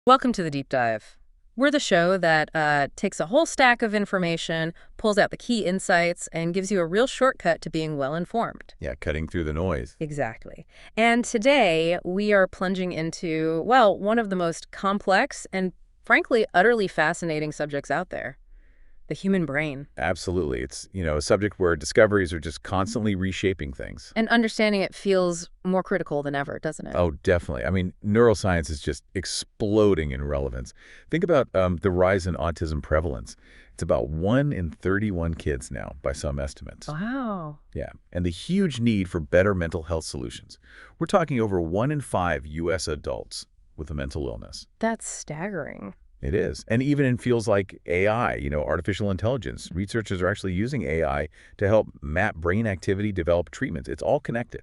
Welcome to the Deep Dive. We're the show that takes a whole stack of information, pulls out the key insights, and gives you a real shortcut to being well-informed. Yeah, cutting through the noise. Exactly. And today, we are plunging into, well, one of the most complex and, frankly, utterly fascinating subjects out there, the human brain. Absolutely. It's, a subject where discoveries are just constantly reshaping things. And understanding it feels more critical than ever, doesn't it? Oh, definitely. I mean, neuroscience is just exploding in relevance. Think about the rise in autism prevalence. It's about 1 in 31 kids now, by some estimates. Wow. Yeah, and the huge need for better mental health solutions. We're talking over 1 in 5 U.S. adults with a mental illness. That's staggering. It is. And even in fields like AI, artificial intelligence, researchers are actually using AI to help map brain activity, develop treatments. It's all connected.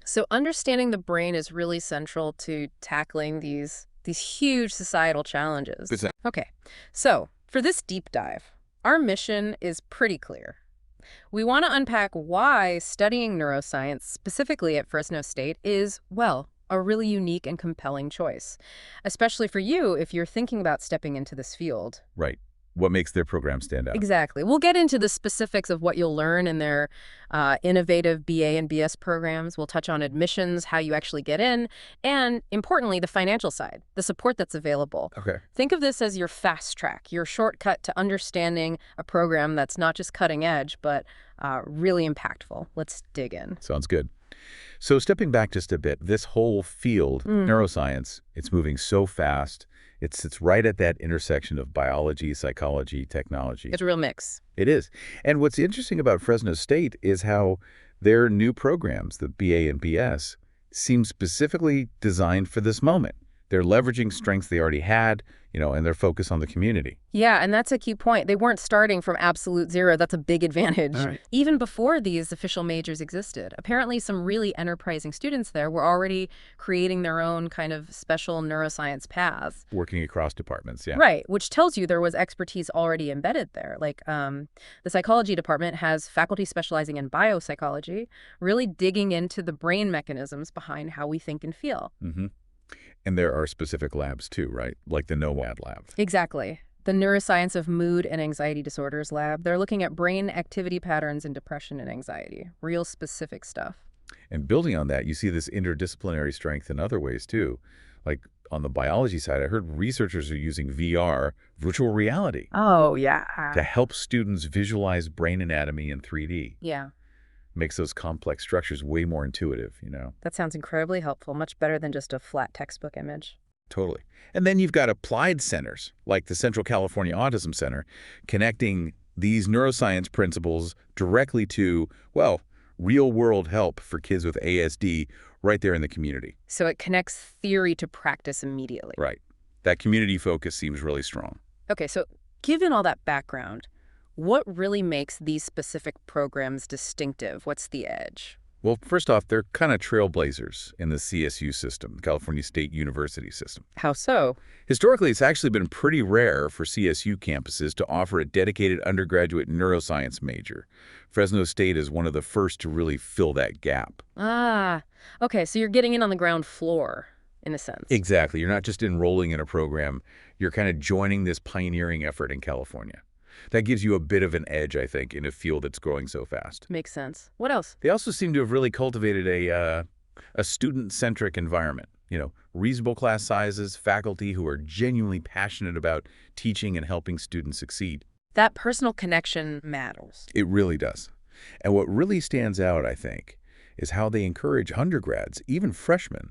So understanding the brain is really central to tackling these huge societal challenges. Okay, so for this deep dive, our mission is pretty clear. We want to unpack why studying neuroscience, specifically at Fresno State, is, well, a really unique and compelling choice, especially for you if you're thinking about stepping into this field. Right. What makes their program stand out? Exactly. We'll get into the specifics of what you'll learn in their innovative BA and BS programs. We'll touch on admissions, how you actually get in, and importantly, the financial side, the support that's available. Okay. Think of this as your fast track, your shortcut to understanding a program that's not just cutting edge, but really impactful. Let's dig in. Sounds good. So stepping back just a bit, this whole field, neuroscience, it's moving so fast. It sits right at that intersection of biology, psychology, technology. It's a real mix. It is. And what's interesting about Fresno State is how their new programs, the BA and BS, seem specifically designed for this moment. They're leveraging strengths they already had, and their focus on the community. Yeah, and that's a key point. They weren't starting from absolute zero. That's a big advantage. All right. Even before these official majors existed, apparently some really enterprising students there were already creating their own kind of special neuroscience paths. Working across departments, yeah. Right, which tells you there was expertise already embedded there. Like the psychology department has faculty specializing in biopsychology, really digging into the brain mechanisms behind how we think and feel. Mm-hmm. And there are specific labs too, right? Like the NOAD lab. Exactly. The Neuroscience of Mood and Anxiety Disorders lab, they're looking at brain activity patterns in depression and anxiety. Real specific stuff. And building on that, you see this interdisciplinary strength in other ways too. Like on the biology side, I heard researchers are using VR, virtual reality, Oh, yeah. to help students visualize brain anatomy in 3D. Yeah, Makes those complex structures way more intuitive, that sounds incredibly helpful, much better than just a flat textbook image. Totally. And then you've got applied centers, like the Central California Autism Center, connecting these neuroscience principles directly to, well, real-world help for kids with ASD right there in the community. So it connects theory to practice immediately. Right. That community focus seems really strong. Okay, so given all that background, what really makes these specific programs distinctive? What's the edge? Well, first off, they're kind of trailblazers in the CSU system, California State University system. How so? Historically, it's actually been pretty rare for CSU campuses to offer a dedicated undergraduate neuroscience major. Fresno State is one of the first to really fill that gap. Ah, okay, so you're getting in on the ground floor, in a sense. Exactly. You're not just enrolling in a program. You're kind of joining this pioneering effort in California. That gives you a bit of an edge, I think, in a field that's growing so fast. Makes sense. What else? They also seem to have really cultivated a student-centric environment. Reasonable class sizes, faculty who are genuinely passionate about teaching and helping students succeed. That personal connection matters. It really does. And what really stands out, I think, is how they encourage undergrads, even freshmen,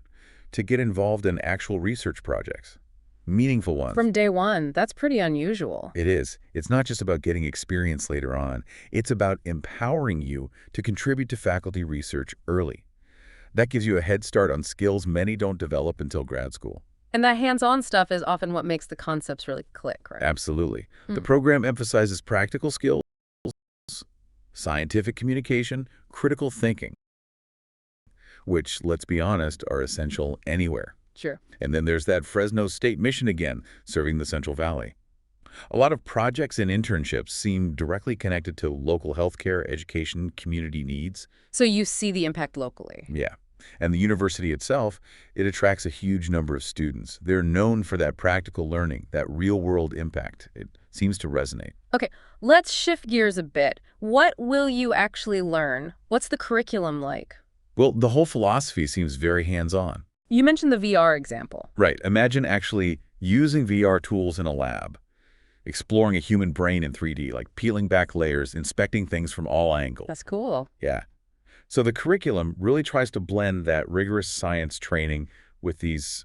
to get involved in actual research projects. Meaningful ones. From day one, that's pretty unusual. It is. It's not just about getting experience later on. It's about empowering you to contribute to faculty research early. That gives you a head start on skills many don't develop until grad school. And that hands-on stuff is often what makes the concepts really click, right? Absolutely. The program emphasizes practical skills, scientific communication, critical thinking, which, let's be honest, are essential anywhere. Sure. And then there's that Fresno State mission again, serving the Central Valley. A lot of projects and internships seem directly connected to local healthcare, education, community needs. So you see the impact locally. Yeah. And the university itself, it attracts a huge number of students. They're known for that practical learning, that real-world impact. It seems to resonate. Okay, let's shift gears a bit. What will you actually learn? What's the curriculum like? Well, the whole philosophy seems very hands-on. You mentioned the VR example. Right. Imagine actually using VR tools in a lab, exploring a human brain in 3D, like peeling back layers, inspecting things from all angles. That's cool. Yeah. So the curriculum really tries to blend that rigorous science training with these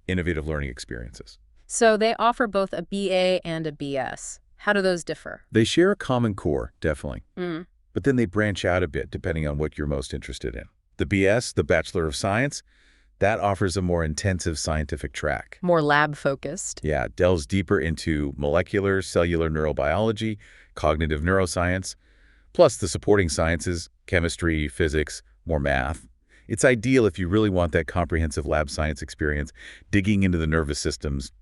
innovative learning experiences. So they offer both a BA and a BS. How do those differ? They share a common core, definitely. Mm. But then they branch out a bit depending on what you're most interested in. The BS, the Bachelor of Science, that offers a more intensive scientific track. More lab-focused. Yeah, it delves deeper into molecular, cellular neurobiology, cognitive neuroscience, plus the supporting sciences, chemistry, physics, more math. It's ideal if you really want that comprehensive lab science experience, digging into the nervous system's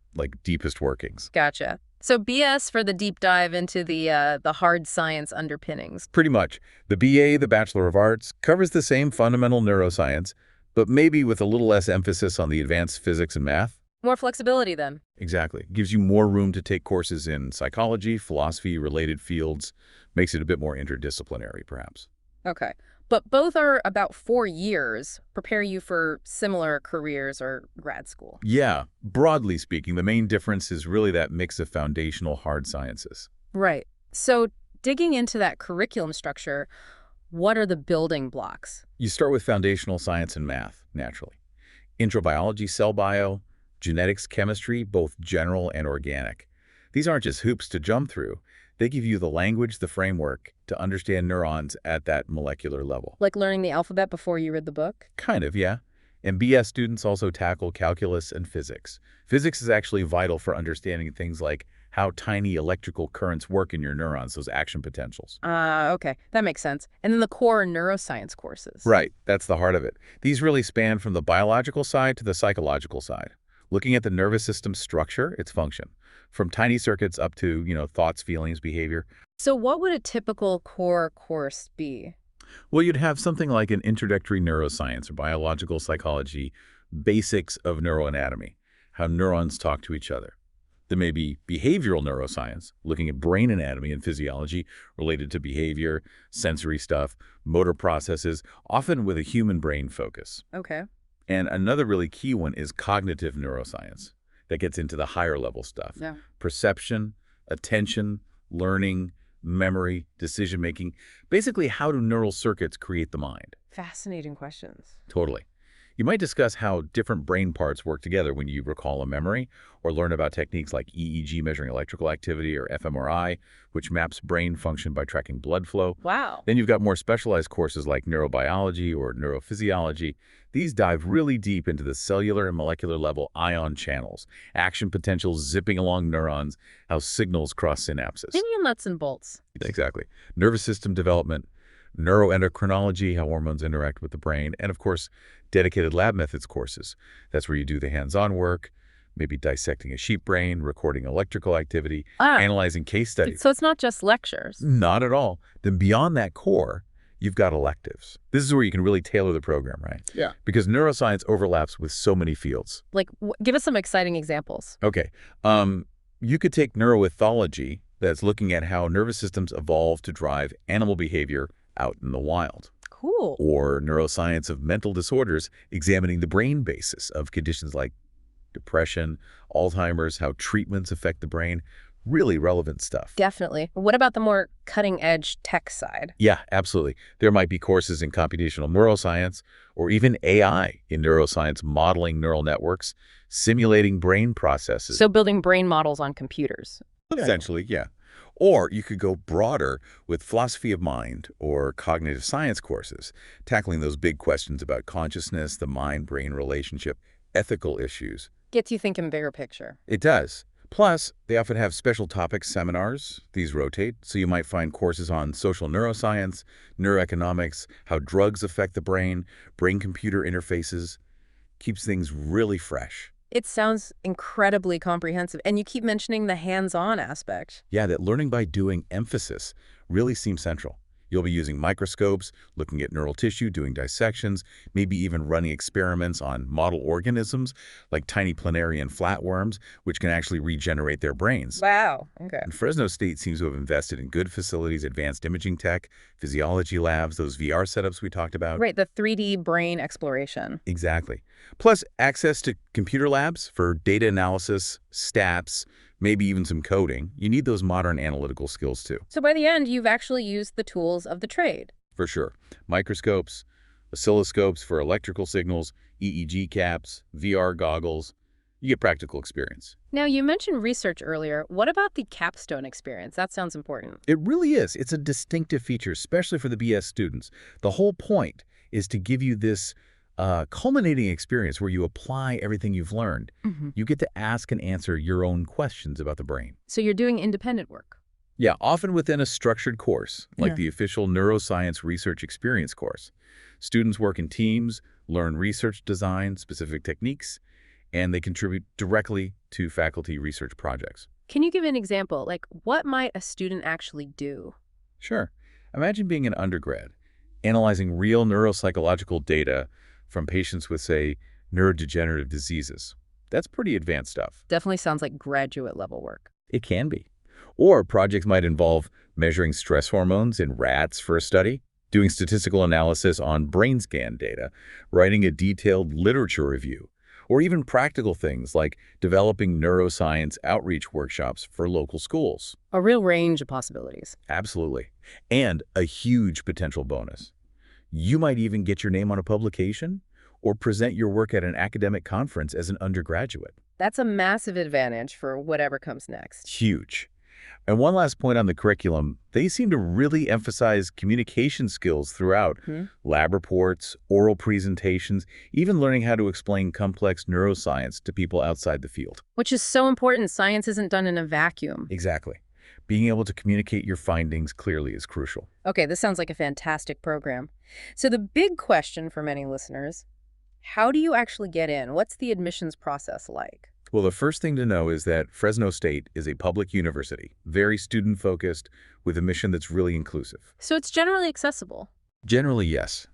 deepest workings. Gotcha. So BS for the deep dive into the hard science underpinnings. Pretty much. The BA, the Bachelor of Arts, covers the same fundamental neuroscience, but maybe with a little less emphasis on the advanced physics and math. More flexibility then. Exactly. Gives you more room to take courses in psychology, philosophy, related fields. Makes it a bit more interdisciplinary, perhaps. Okay. But both are about 4 years, prepare you for similar careers or grad school. Yeah. Broadly speaking, the main difference is really that mix of foundational hard sciences. Right. So digging into that curriculum structure, what are the building blocks? You start with foundational science and math, naturally. Introbiology, cell bio, genetics, chemistry, both general and organic. These aren't just hoops to jump through. They give you the language, the framework to understand neurons at that molecular level. Like learning the alphabet before you read the book? Kind of, yeah. And BS students also tackle calculus and physics. Physics is actually vital for understanding things like how tiny electrical currents work in your neurons, those action potentials. Okay. That makes sense. And then the core neuroscience courses. Right. That's the heart of it. These really span from the biological side to the psychological side, looking at the nervous system structure, its function, from tiny circuits up to, thoughts, feelings, behavior. So what would a typical core course be? Well, you'd have something like an introductory neuroscience or biological psychology, basics of neuroanatomy, how neurons talk to each other. There may be behavioral neuroscience, looking at brain anatomy and physiology related to behavior, sensory stuff, motor processes, often with a human brain focus. Okay. And another really key one is cognitive neuroscience. That gets into the higher level stuff. Yeah. Perception, attention, learning, memory, decision-making. Basically, how do neural circuits create the mind? Fascinating questions. Totally. You might discuss how different brain parts work together when you recall a memory, or learn about techniques like EEG measuring electrical activity or fMRI, which maps brain function by tracking blood flow. Wow. Then you've got more specialized courses like neurobiology or neurophysiology. These dive really deep into the cellular and molecular level ion channels, action potentials zipping along neurons, how signals cross synapses. Maybe nuts and bolts. Exactly. Nervous system development, neuroendocrinology, how hormones interact with the brain, and of course, dedicated lab methods courses. That's where you do the hands-on work, maybe dissecting a sheep brain, recording electrical activity, analyzing case studies. So it's not just lectures. Not at all. Then beyond that core, you've got electives. This is where you can really tailor the program, right? Yeah. Because neuroscience overlaps with so many fields. Like, give us some exciting examples. Okay. You could take neuroethology, that's looking at how nervous systems evolve to drive animal behavior out in the wild. Cool. Or neuroscience of mental disorders, examining the brain basis of conditions like depression, Alzheimer's, how treatments affect the brain. Really relevant stuff. Definitely. What about the more cutting-edge tech side? Yeah, absolutely. There might be courses in computational neuroscience or even AI in neuroscience, modeling neural networks, simulating brain processes. So building brain models on computers. Essentially, yeah. Or you could go broader with philosophy of mind or cognitive science courses, tackling those big questions about consciousness, the mind-brain relationship, ethical issues. Gets you thinking bigger picture. It does. Plus, they often have special topic seminars. These rotate, so you might find courses on social neuroscience, neuroeconomics, how drugs affect the brain-computer interfaces. Keeps things really fresh. It sounds incredibly comprehensive. And you keep mentioning the hands-on aspect. Yeah, that learning by doing emphasis really seems central. You'll be using microscopes, looking at neural tissue, doing dissections, maybe even running experiments on model organisms like tiny planarian flatworms, which can actually regenerate their brains. Wow. Okay. And Fresno State seems to have invested in good facilities, advanced imaging tech, physiology labs, those VR setups we talked about. Right, the 3D brain exploration. Exactly. Plus, access to computer labs for data analysis, stats, maybe even some coding. You need those modern analytical skills too. So by the end, you've actually used the tools of the trade. For sure. Microscopes, oscilloscopes for electrical signals, EEG caps, VR goggles. You get practical experience. Now, you mentioned research earlier. What about the capstone experience? That sounds important. It really is. It's a distinctive feature, especially for the BS students. The whole point is to give you this culminating experience where you apply everything you've learned. You get to ask and answer your own questions about the brain. So you're doing independent work. Yeah, often within a structured course, like the official Neuroscience Research Experience course. Students work in teams, learn research design, specific techniques, and they contribute directly to faculty research projects. Can you give an example? Like, what might a student actually do? Sure. Imagine being an undergrad, analyzing real neuropsychological data from patients with, say, neurodegenerative diseases. That's pretty advanced stuff. Definitely sounds like graduate level work. It can be. Or projects might involve measuring stress hormones in rats for a study, doing statistical analysis on brain scan data, writing a detailed literature review, or even practical things like developing neuroscience outreach workshops for local schools. A real range of possibilities. Absolutely. And a huge potential bonus. You might even get your name on a publication or present your work at an academic conference as an undergraduate. That's a massive advantage for whatever comes next. Huge. And one last point on the curriculum, they seem to really emphasize communication skills throughout. Lab reports, oral presentations, even learning how to explain complex neuroscience to people outside the field. Which is so important. Science isn't done in a vacuum. Exactly. Being able to communicate your findings clearly is crucial. Okay, this sounds like a fantastic program. So the big question for many listeners, how do you actually get in? What's the admissions process like? Well, the first thing to know is that Fresno State is a public university, very student-focused, with a mission that's really inclusive. So it's generally accessible? Generally, yes.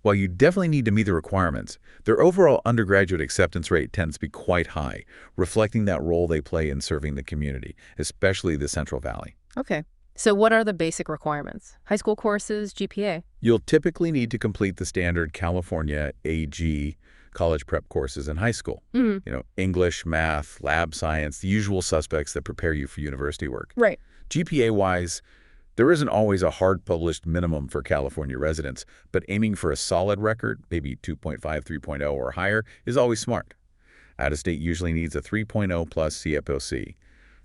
While you definitely need to meet the requirements, their overall undergraduate acceptance rate tends to be quite high, reflecting that role they play in serving the community, especially the Central Valley. Okay. So what are the basic requirements? High school courses, GPA? You'll typically need to complete the standard California AG college prep courses in high school. English, math, lab science, the usual suspects that prepare you for university work. Right. GPA-wise, there isn't always a hard published minimum for California residents, but aiming for a solid record, maybe 2.5, 3.0 or higher, is always smart. Out-of-state usually needs a 3.0 plus CFOC.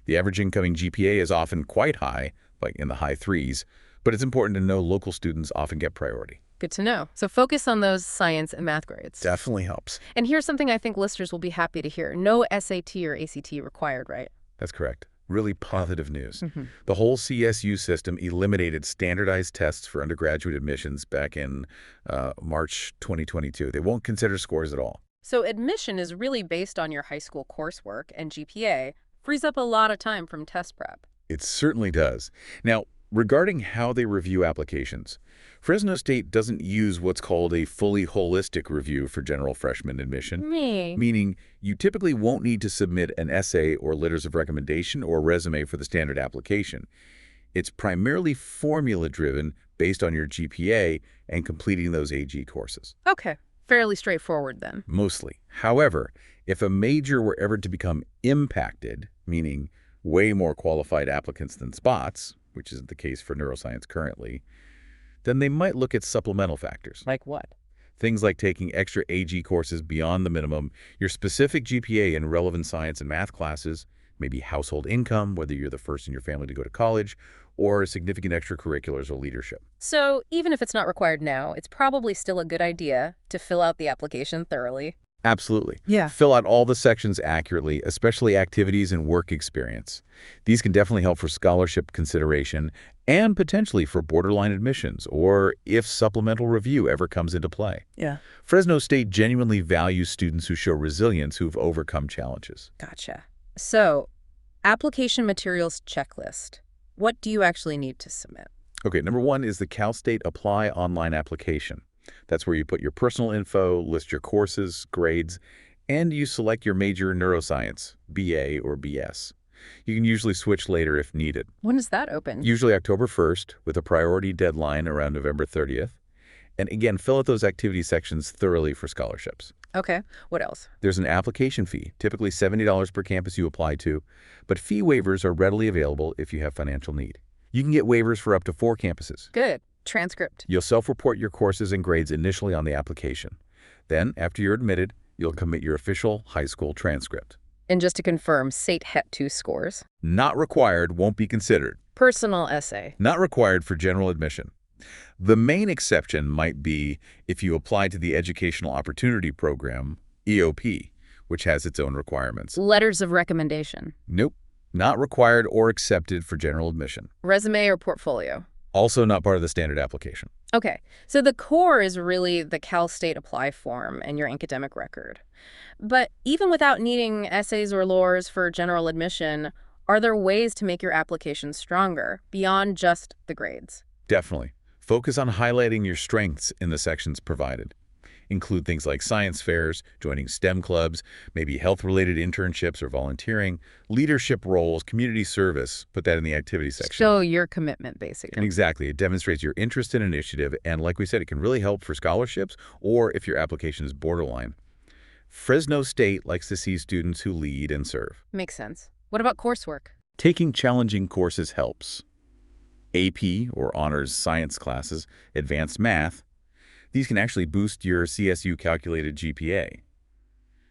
The average incoming GPA is often quite high, like in the high threes, but it's important to know local students often get priority. Good to know. So focus on those science and math grades. Definitely helps. And here's something I think listeners will be happy to hear. No SAT or ACT required, right? That's correct. Really positive news. The whole CSU system eliminated standardized tests for undergraduate admissions back in March 2022. They won't consider scores at all. So admission is really based on your high school coursework, and GPA frees up a lot of time from test prep. It certainly does. Now, regarding how they review applications, Fresno State doesn't use what's called a fully holistic review for general freshman admission, meaning you typically won't need to submit an essay or letters of recommendation or resume for the standard application. It's primarily formula-driven based on your GPA and completing those AG courses. Okay, fairly straightforward then. Mostly. However, if a major were ever to become impacted, meaning way more qualified applicants than spots, which isn't the case for neuroscience currently, then they might look at supplemental factors. Like what? Things like taking extra AG courses beyond the minimum, your specific GPA in relevant science and math classes, maybe household income, whether you're the first in your family to go to college, or significant extracurriculars or leadership. So even if it's not required now, it's probably still a good idea to fill out the application thoroughly. Absolutely. Yeah. Fill out all the sections accurately, especially activities and work experience. These can definitely help for scholarship consideration and potentially for borderline admissions or if supplemental review ever comes into play. Yeah. Fresno State genuinely values students who show resilience who've overcome challenges. Gotcha. So, application materials checklist. What do you actually need to submit? Okay, number one is the Cal State Apply online application. That's where you put your personal info, list your courses, grades, and you select your major neuroscience, BA or BS. You can usually switch later if needed. When is that open? Usually October 1st, with a priority deadline around November 30th. And again, fill out those activity sections thoroughly for scholarships. Okay, what else? There's an application fee, typically $70 per campus you apply to, but fee waivers are readily available if you have financial need. You can get waivers for up to 4 campuses. Good. Transcript. You'll self-report your courses and grades initially on the application. Then, after you're admitted, you'll commit your official high school transcript. And just to confirm, SAT Het 2 scores. Not required, won't be considered. Personal essay. Not required for general admission. The main exception might be if you apply to the Educational Opportunity Program, EOP, which has its own requirements. Letters of recommendation. Nope. Not required or accepted for general admission. Resume or portfolio. Also not part of the standard application. Okay, so the core is really the Cal State Apply form and your academic record. But even without needing essays or lores for general admission, are there ways to make your application stronger beyond just the grades? Definitely. Focus on highlighting your strengths in the sections provided. Include things like science fairs, joining STEM clubs, maybe health-related internships or volunteering, leadership roles, community service. Put that in the activity section. Show your commitment, basically. And exactly. It demonstrates your interest in an initiative, and like we said, it can really help for scholarships or if your application is borderline. Fresno State likes to see students who lead and serve. Makes sense. What about coursework? Taking challenging courses helps. AP, or honors science classes, advanced math, these can actually boost your CSU calculated GPA.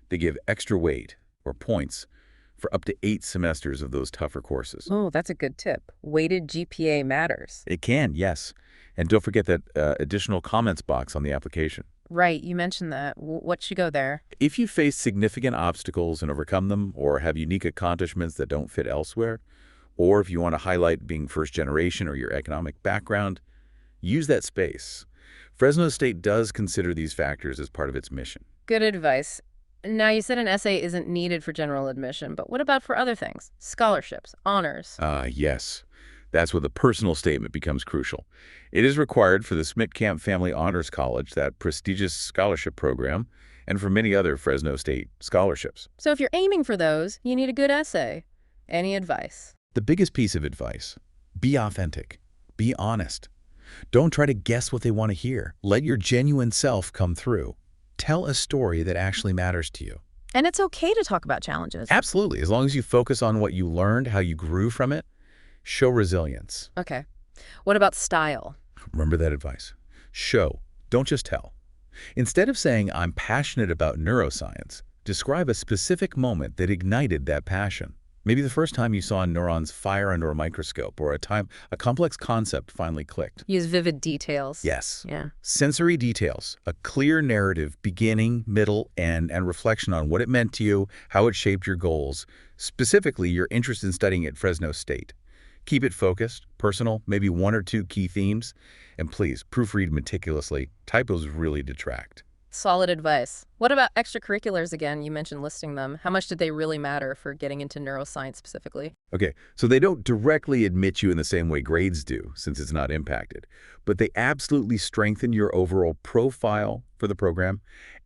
They give extra weight, or points, for up to 8 semesters of those tougher courses. Oh, that's a good tip. Weighted GPA matters. It can, yes. And don't forget that additional comments box on the application. Right, you mentioned that. What should go there? If you face significant obstacles and overcome them, or have unique accomplishments that don't fit elsewhere, or if you want to highlight being first generation or your economic background, use that space. Fresno State does consider these factors as part of its mission. Good advice. Now, you said an essay isn't needed for general admission, but what about for other things? Scholarships, honors? Yes. That's where the personal statement becomes crucial. It is required for the Schmidt-Camp Family Honors College, that prestigious scholarship program, and for many other Fresno State scholarships. So if you're aiming for those, you need a good essay. Any advice? The biggest piece of advice: be authentic. Be honest. Don't try to guess what they want to hear. Let your genuine self come through. Tell a story that actually matters to you. And it's okay to talk about challenges. Absolutely, as long as you focus on what you learned, how you grew from it. Show resilience. Okay. What about style? Remember that advice. Show, don't just tell. Instead of saying, "I'm passionate about neuroscience," describe a specific moment that ignited that passion. Maybe the first time you saw neurons fire under a microscope, or a complex concept finally clicked. Use vivid details. Yes. Yeah. Sensory details, a clear narrative, beginning, middle, end, and reflection on what it meant to you, how it shaped your goals, specifically your interest in studying at Fresno State. Keep it focused, personal, maybe 1 or 2 key themes, and please, proofread meticulously. Typos really detract. Solid advice. What about extracurriculars again? You mentioned listing them. How much did they really matter for getting into neuroscience specifically? Okay, so they don't directly admit you in the same way grades do, since it's not impacted, but they absolutely strengthen your overall profile for the program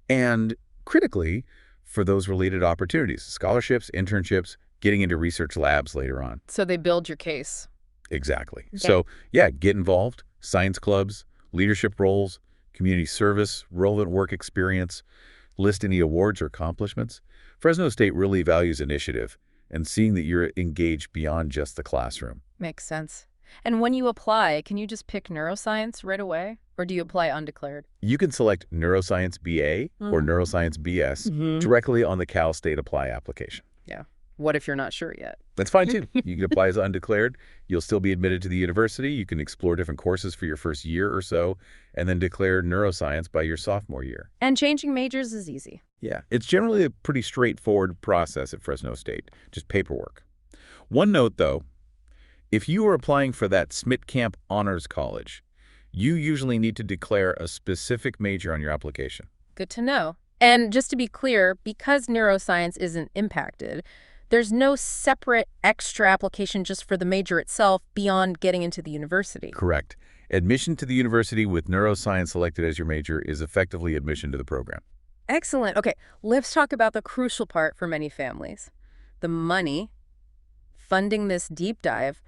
and, critically, for those related opportunities, scholarships, internships, getting into research labs later on. So they build your case. Exactly. Okay. So, yeah, get involved, science clubs, leadership roles, community service, relevant work experience, list any awards or accomplishments. Fresno State really values initiative and seeing that you're engaged beyond just the classroom. Makes sense. And when you apply, can you just pick neuroscience right away? Or do you apply undeclared? You can select Neuroscience BA or Neuroscience BS directly on the Cal State Apply application. Yeah. What if you're not sure yet? That's fine, too. You can apply as undeclared. You'll still be admitted to the university. You can explore different courses for your first year or so, and then declare neuroscience by your sophomore year. And changing majors is easy. Yeah, it's generally a pretty straightforward process at Fresno State, just paperwork. One note, though, if you are applying for that Schmidt-Camp Honors College, you usually need to declare a specific major on your application. Good to know. And just to be clear, because neuroscience isn't impacted, There's no separate extra application just for the major itself beyond getting into the university. Correct. Admission to the university with neuroscience selected as your major is effectively admission to the program. Excellent. Okay, let's talk about the crucial part for many families. The money funding this deep dive.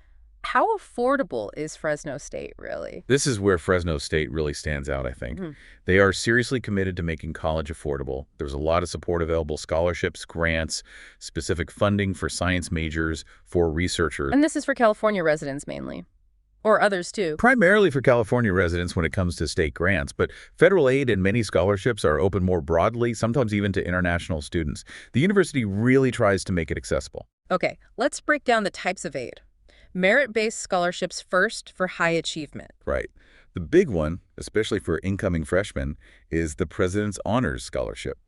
How affordable is Fresno State, really? This is where Fresno State really stands out, I think. Mhm. They are seriously committed to making college affordable. There's a lot of support available, scholarships, grants, specific funding for science majors, for researchers. And this is for California residents mainly, or others too. Primarily for California residents when it comes to state grants, but federal aid and many scholarships are open more broadly, sometimes even to international students. The university really tries to make it accessible. Okay, let's break down the types of aid. Merit-based scholarships first for high achievement. Right. The big one, especially for incoming freshmen, is the President's Honors Scholarship,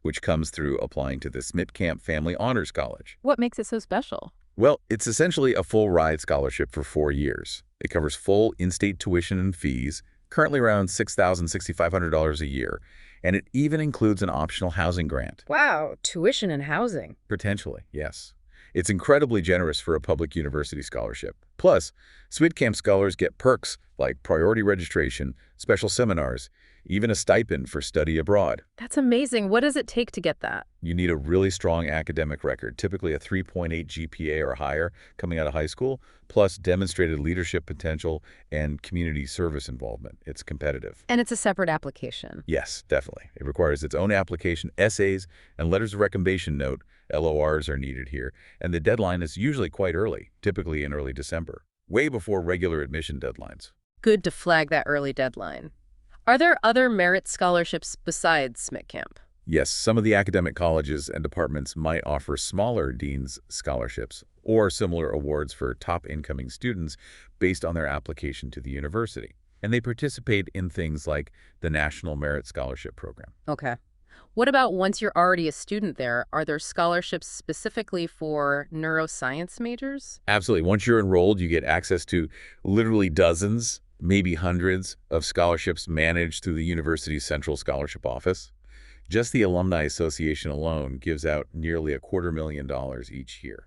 which comes through applying to the Schmidt-Camp Family Honors College. What makes it so special? Well, it's essentially a full-ride scholarship for 4 years. It covers full in-state tuition and fees, currently around $6,000, $6,500 a year, and it even includes an optional housing grant. Wow, tuition and housing. Potentially, yes. It's incredibly generous for a public university scholarship. Plus, Schmidt-Camp scholars get perks like priority registration, special seminars, even a stipend for study abroad. That's amazing. What does it take to get that? You need a really strong academic record, typically a 3.8 GPA or higher coming out of high school, plus demonstrated leadership potential and community service involvement. It's competitive. And it's a separate application. Yes, definitely. It requires its own application, essays, and letters of recommendation note. LORs are needed here, and the deadline is usually quite early, typically in early December, way before regular admission deadlines. Good to flag that early deadline. Are there other merit scholarships besides Schmidt-Camp? Yes, some of the academic colleges and departments might offer smaller dean's scholarships or similar awards for top incoming students based on their application to the university. And they participate in things like the National Merit Scholarship Program. Okay. What about once you're already a student there? Are there scholarships specifically for neuroscience majors? Absolutely. Once you're enrolled, you get access to literally dozens, maybe hundreds of scholarships managed through the university's central scholarship office. Just the Alumni Association alone gives out nearly $250,000 each year.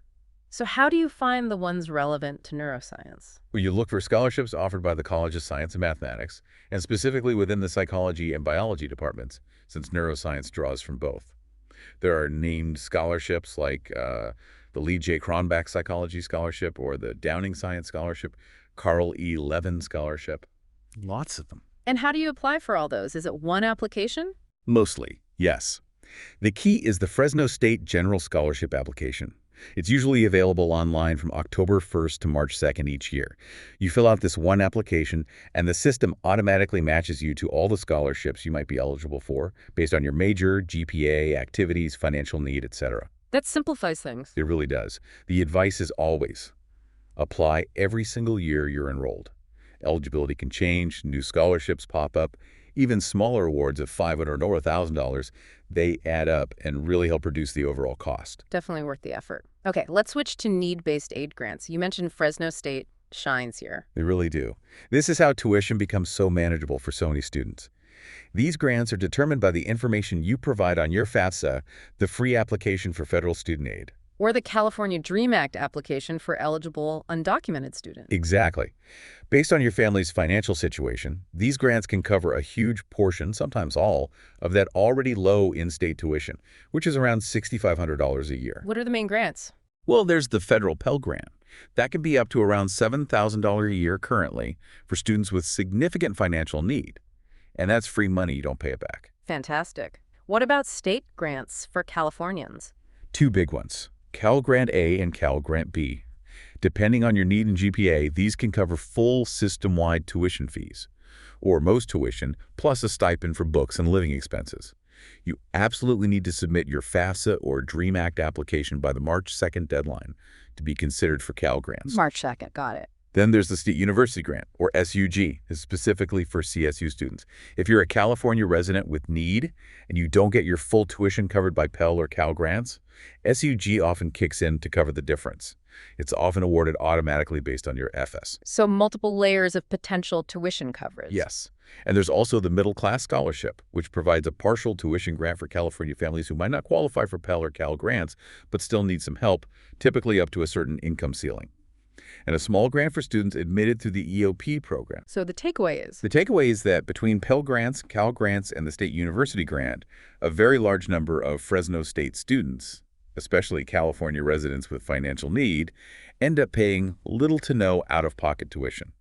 So how do you find the ones relevant to neuroscience? Well, you look for scholarships offered by the College of Science and Mathematics, and specifically within the psychology and biology departments, since neuroscience draws from both. There are named scholarships like the Lee J. Cronbach Psychology Scholarship or the Downing Science Scholarship, Carl E. Levin Scholarship. Lots of them. And how do you apply for all those? Is it one application? Mostly, yes. The key is the Fresno State General Scholarship application. It's usually available online from October 1st to March 2nd each year. You fill out this one application, and the system automatically matches you to all the scholarships you might be eligible for based on your major, GPA, activities, financial need, etc. That simplifies things. It really does. The advice is always apply every single year you're enrolled. Eligibility can change, new scholarships pop up, even smaller awards of $500 or $1,000, they add up and really help reduce the overall cost. Definitely worth the effort. Okay, let's switch to need-based aid grants. You mentioned Fresno State shines here. They really do. This is how tuition becomes so manageable for so many students. These grants are determined by the information you provide on your FAFSA, the free application for federal student aid. Or the California DREAM Act application for eligible undocumented students. Exactly. Based on your family's financial situation, these grants can cover a huge portion, sometimes all, of that already low in-state tuition, which is around $6,500 a year. What are the main grants? Well, there's the federal Pell Grant. That can be up to around $7,000 a year currently for students with significant financial need. And that's free money, you don't pay it back. Fantastic. What about state grants for Californians? Two big ones. Cal Grant A and Cal Grant B. Depending on your need and GPA, these can cover full system-wide tuition fees, or most tuition, plus a stipend for books and living expenses. You absolutely need to submit your FAFSA or DREAM Act application by the March 2nd deadline to be considered for Cal Grants. March 2nd, got it. Then there's the State University Grant, or SUG, is specifically for CSU students. If you're a California resident with need and you don't get your full tuition covered by Pell or Cal grants, SUG often kicks in to cover the difference. It's often awarded automatically based on your FS. So multiple layers of potential tuition coverage. Yes. And there's also the Middle Class Scholarship, which provides a partial tuition grant for California families who might not qualify for Pell or Cal grants, but still need some help, typically up to a certain income ceiling. And a small grant for students admitted through the EOP program. So the takeaway is? The takeaway is that between Pell Grants, Cal Grants, and the State University Grant, a very large number of Fresno State students, especially California residents with financial need, end up paying little to no out-of-pocket tuition.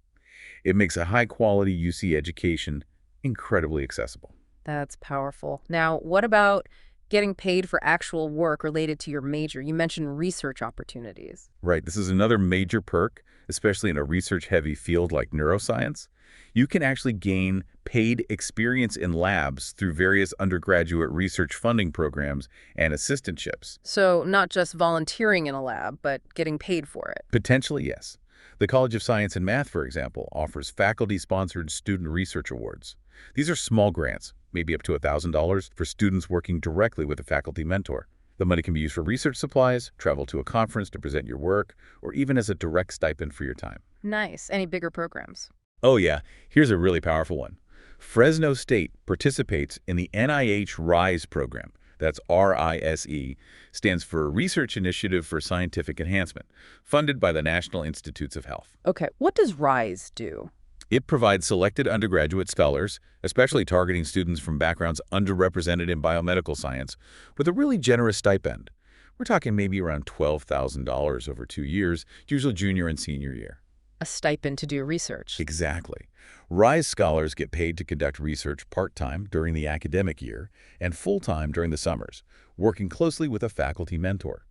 It makes a high-quality UC education incredibly accessible. That's powerful. Now, what about getting paid for actual work related to your major? You mentioned research opportunities. Right. This is another major perk, especially in a research-heavy field like neuroscience. You can actually gain paid experience in labs through various undergraduate research funding programs and assistantships. So not just volunteering in a lab, but getting paid for it. Potentially, yes. The College of Science and Math, for example, offers faculty-sponsored student research awards. These are small grants, maybe up to $1,000 for students working directly with a faculty mentor. The money can be used for research supplies, travel to a conference to present your work, or even as a direct stipend for your time. Nice. Any bigger programs? Oh yeah, here's a really powerful one. Fresno State participates in the NIH RISE program. That's RISE, stands for Research Initiative for Scientific Enhancement, funded by the National Institutes of Health. Okay, what does RISE do? It provides selected undergraduate scholars, especially targeting students from backgrounds underrepresented in biomedical science, with a really generous stipend. We're talking maybe around $12,000 over 2 years, usually junior and senior year. A stipend to do research. Exactly. RISE scholars get paid to conduct research part-time during the academic year and full-time during the summers, working closely with a faculty mentor.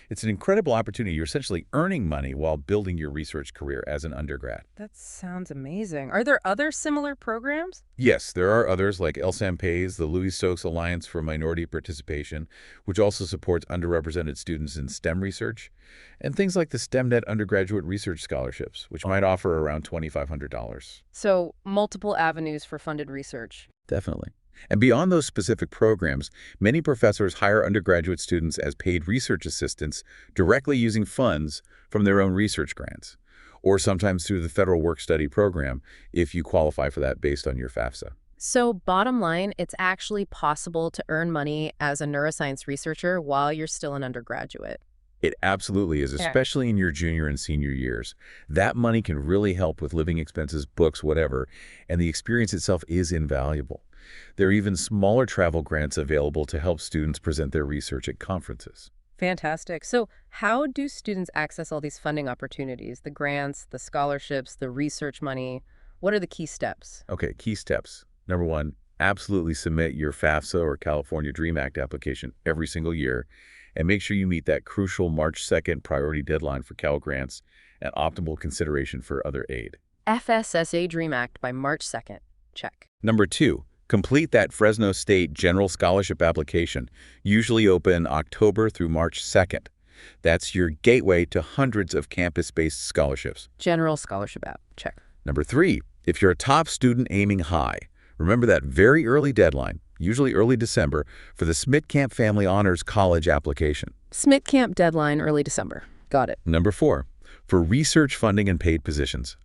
It's an incredible opportunity. You're essentially earning money while building your research career as an undergrad. That sounds amazing. Are there other similar programs? Yes, there are others like LSAM Pays, the Louis Stokes Alliance for Minority Participation, which also supports underrepresented students in STEM research, and things like the STEMnet Undergraduate Research Scholarships, which might offer around $2,500. So multiple avenues for funded research. Definitely. And beyond those specific programs, many professors hire undergraduate students as paid research assistants directly using funds from their own research grants, or sometimes through the federal work-study program if you qualify for that based on your FAFSA. So bottom line, it's actually possible to earn money as a neuroscience researcher while you're still an undergraduate. It absolutely is, especially in your junior and senior years. That money can really help with living expenses, books, whatever, and the experience itself is invaluable. There are even smaller travel grants available to help students present their research at conferences. Fantastic. So how do students access all these funding opportunities, the grants, the scholarships, the research money? What are the key steps? Okay, key steps. Number one, absolutely submit your FAFSA or California DREAM Act application every single year, and make sure you meet that crucial March 2nd priority deadline for Cal grants and optimal consideration for other aid. FSSA DREAM Act by March 2nd. Check. Number two, complete that Fresno State General Scholarship application, usually open October through March 2nd. That's your gateway to hundreds of campus-based scholarships. General Scholarship app. Check. Number three, if you're a top student aiming high, remember that very early deadline, usually early December, for the Smith Camp Family Honors College application. Smith Camp deadline early December. Got it. Number four, for research funding and paid positions.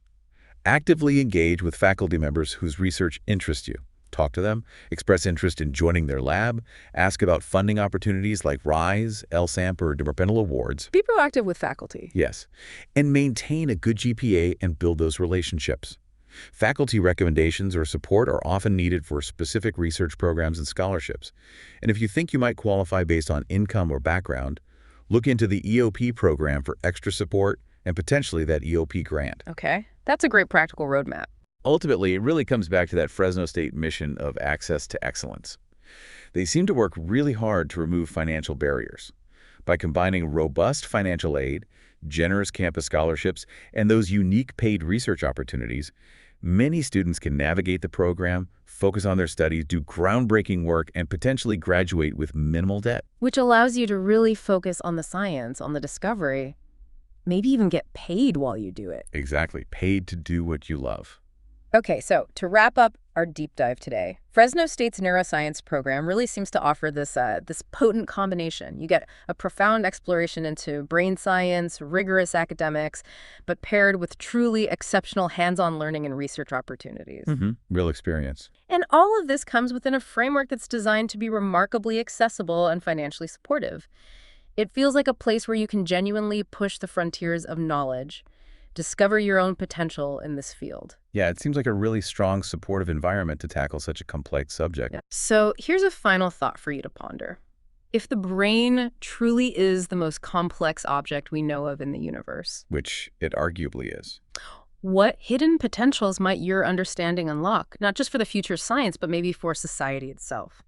Actively engage with faculty members whose research interests you. Talk to them, express interest in joining their lab, ask about funding opportunities like RISE, LSAMP, or departmental awards. Be proactive with faculty. Yes, and maintain a good GPA and build those relationships. Faculty recommendations or support are often needed for specific research programs and scholarships. And if you think you might qualify based on income or background, look into the EOP program for extra support and potentially that EOP grant. Okay, that's a great practical roadmap. Ultimately, it really comes back to that Fresno State mission of access to excellence. They seem to work really hard to remove financial barriers. By combining robust financial aid, generous campus scholarships, and those unique paid research opportunities, many students can navigate the program, focus on their studies, do groundbreaking work, and potentially graduate with minimal debt. Which allows you to really focus on the science, on the discovery, maybe even get paid while you do it. Exactly. Paid to do what you love. Okay, so to wrap up our deep dive today, Fresno State's neuroscience program really seems to offer this potent combination. You get a profound exploration into brain science, rigorous academics, but paired with truly exceptional hands-on learning and research opportunities. Real experience. And all of this comes within a framework that's designed to be remarkably accessible and financially supportive. It feels like a place where you can genuinely push the frontiers of knowledge, discover your own potential in this field. Yeah, it seems like a really strong, supportive environment to tackle such a complex subject. Yeah. So here's a final thought for you to ponder. If the brain truly is the most complex object we know of in the universe, Which it arguably is. what hidden potentials might your understanding unlock, not just for the future of science, but maybe for society itself?